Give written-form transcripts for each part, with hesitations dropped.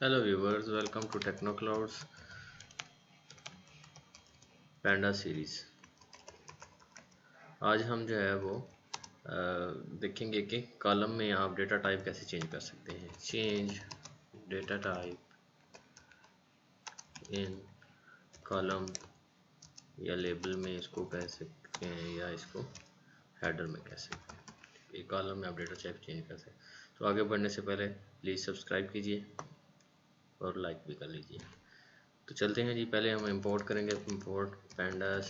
Hello viewers, welcome to TechnoCloud's Panda series. आज हम जो है वो देखेंगे कि कॉलम में आप डेटा टाइप कैसे चेंज कर सकते हैं। Change data type in column या लेबल में इसको कह सकते हैं या इसको हेडर में कह सकते हैं। ये कॉलम में आप डेटा टाइप चेंज कर सकते हैं। तो आगे बढ़ने से पहले प्लीज़ सब्सक्राइब कीजिए और लाइक भी कर लीजिए। तो चलते हैं जी। पहले हम इंपोर्ट करेंगे, इंपोर्ट pandas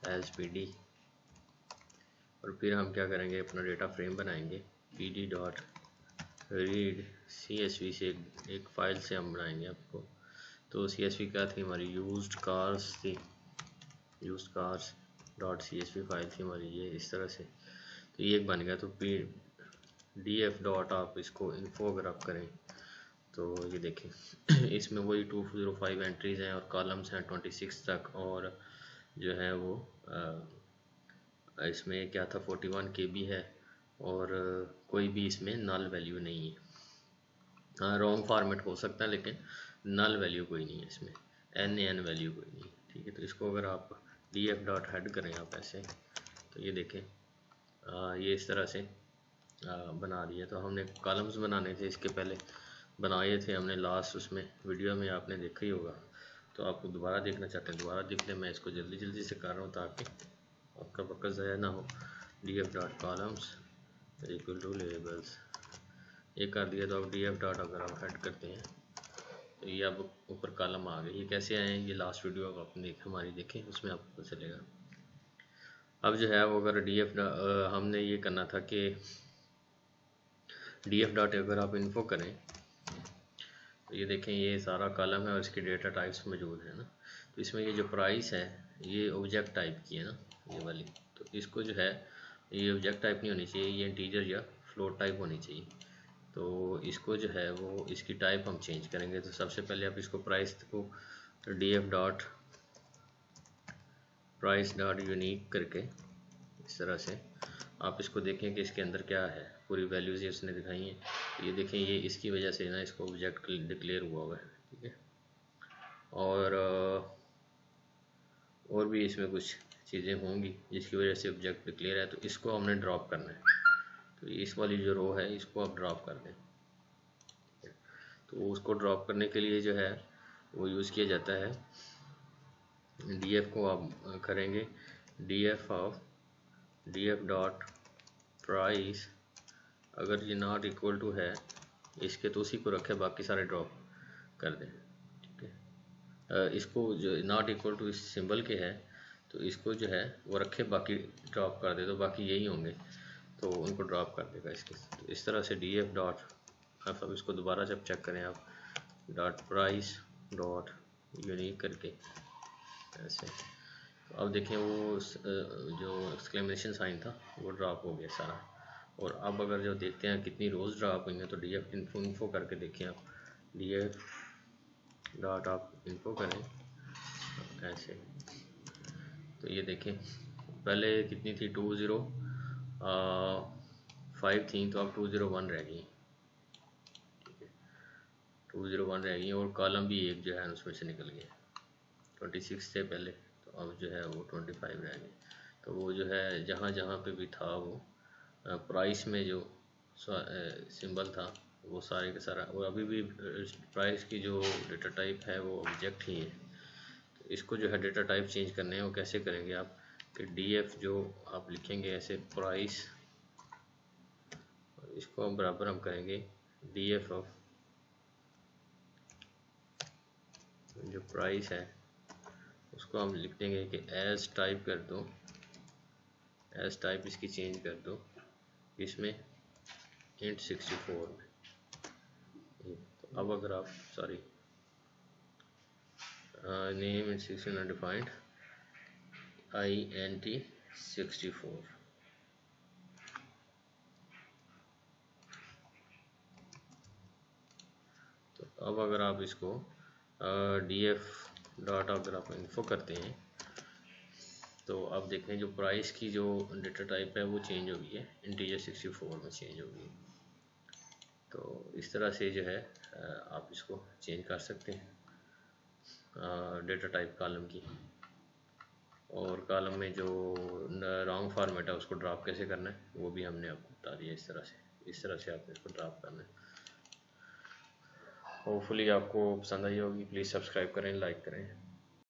एज pd, और फिर हम क्या करेंगे, अपना डेटा फ्रेम बनाएंगे। pd डॉट रीड csv से एक फ़ाइल से हम बनाएंगे आपको। तो csv क्या थी हमारी, यूज्ड कार्स थी, used cars dot csv file थी हमारी, ये इस तरह से। तो ये एक बन गया। तो df डॉट आप इसको इन्फो अगर आप करें तो ये देखें इसमें वही 205 एंट्रीज हैं और कॉलम्स हैं 26 तक, और जो है वो इसमें क्या था 41 KB है, और कोई भी इसमें नल वैल्यू नहीं है। हाँ, रॉन्ग फॉर्मेट हो सकता है लेकिन नल वैल्यू कोई नहीं है इसमें, NaN वैल्यू कोई नहीं है। ठीक है, तो इसको अगर आप df डॉट हेड करें आप ऐसे, तो ये देखें ये इस तरह से बना दिया। तो हमने कॉलम्स बनाने थे, इसके पहले बनाए थे हमने लास्ट उसमें वीडियो में, आपने देखा ही होगा। तो आपको दोबारा देखना चाहते हैं दोबारा देख लें, मैं इसको जल्दी जल्दी से कर रहा हूँ ताकि आपका वक्त ज़ाया ना हो। df dot columns equal to labels, ये कर दिया। तो अब df डॉट अगर आप हेड करते हैं तो ये अब ऊपर कॉलम आ गए। ये कैसे आए, ये लास्ट वीडियो अब आपने हमारी देखें, उसमें आपको पता चलेगा। अब जो है वो अगर df हमने ये करना था कि df डॉट अगर आप इन्फो करें तो ये देखें ये सारा कॉलम है और इसके डेटा टाइप्स मौजूद है ना। तो इसमें ये जो प्राइस है ये ऑब्जेक्ट टाइप की है ना, ये वाली। तो इसको जो है ये ऑब्जेक्ट टाइप नहीं होनी चाहिए, ये इंटीजर या फ्लोट टाइप होनी चाहिए। तो इसको जो है वो इसकी टाइप हम चेंज करेंगे। तो सबसे पहले आप इसको प्राइस को df dot price dot unique करके इस तरह से आप इसको देखें कि इसके अंदर क्या है, पूरी वैल्यूज़ ये उसने दिखाई हैं। तो ये देखें ये इसकी वजह से ना इसको ऑब्जेक्ट डिक्लेयर हुआ है। ठीक है, और भी इसमें कुछ चीज़ें होंगी जिसकी वजह से ऑब्जेक्ट डिक्लेयर है। तो इसको हमने ड्रॉप करना है। तो इस वाली जो रो है इसको आप ड्रॉप कर दें। तो उसको ड्रॉप करने के लिए जो है वो यूज़ किया जाता है, df को आप करेंगे df डॉट प्राइस, अगर ये नॉट इक्वल टू है इसके तो उसी को रखे, बाकी सारे ड्रॉप कर दें। ठीक है, इसको जो नॉट इक्वल टू इस सिंबल के है तो इसको जो है वो रखे, बाकी ड्रॉप कर दे, तो बाकी यही होंगे तो उनको ड्रॉप कर देगा इसके। तो इस तरह से df डॉट, अब इसको दोबारा जब चेक करें आप डॉट प्राइस डॉट यूनिक करके ऐसे, तो अब देखें वो जो एक्सक्लेमेशन साइन था वो ड्रॉप हो गया सारा। और अब अगर जो देखते हैं कितनी रोज़ ड्रॉप हुई हैं तो df इन्फो करके देखें आप, df डॉट आप इन्फो करें ऐसे, तो ये देखें पहले कितनी थी 205 थी, तो अब 201 रह गई। ठीक है, 201 रह गई और कॉलम भी एक जो है उसमें से निकल गया। 26 थे पहले, तो अब जो है वो 25 रह गए। तो वो जो है जहाँ जहाँ पे भी था वो प्राइस में जो सिंबल था वो सारे का सारा, और अभी भी प्राइस की जो डेटा टाइप है वो ऑब्जेक्ट ही है। तो इसको जो है डेटा टाइप चेंज करने हैं, वो कैसे करेंगे आप कि df जो आप लिखेंगे ऐसे प्राइस, इसको हम बराबर हम करेंगे df ऑफ जो प्राइस है उसको हम लिख देंगे कि एज टाइप कर दो, एज टाइप इसकी चेंज कर दो इसमें int 64 में। तो अब अगर आप sorry name int 16 undefined int 64, तो अब अगर आप इसको df डॉट अगर आप इन्फो करते हैं तो अब देखें जो प्राइस की जो डेटा टाइप है वो चेंज हो गई है, इंटीजर 64 में चेंज हो गई। तो इस तरह से जो है आप इसको चेंज कर सकते हैं डेटा टाइप कॉलम की। और कॉलम में जो रॉन्ग फॉर्मेट है उसको ड्रॉप कैसे करना है वो भी हमने आपको बता दिया। इस तरह से आपने इसको ड्रॉप करना है। होपफुली आपको पसंद आई होगी। प्लीज़ सब्सक्राइब करें, लाइक करें।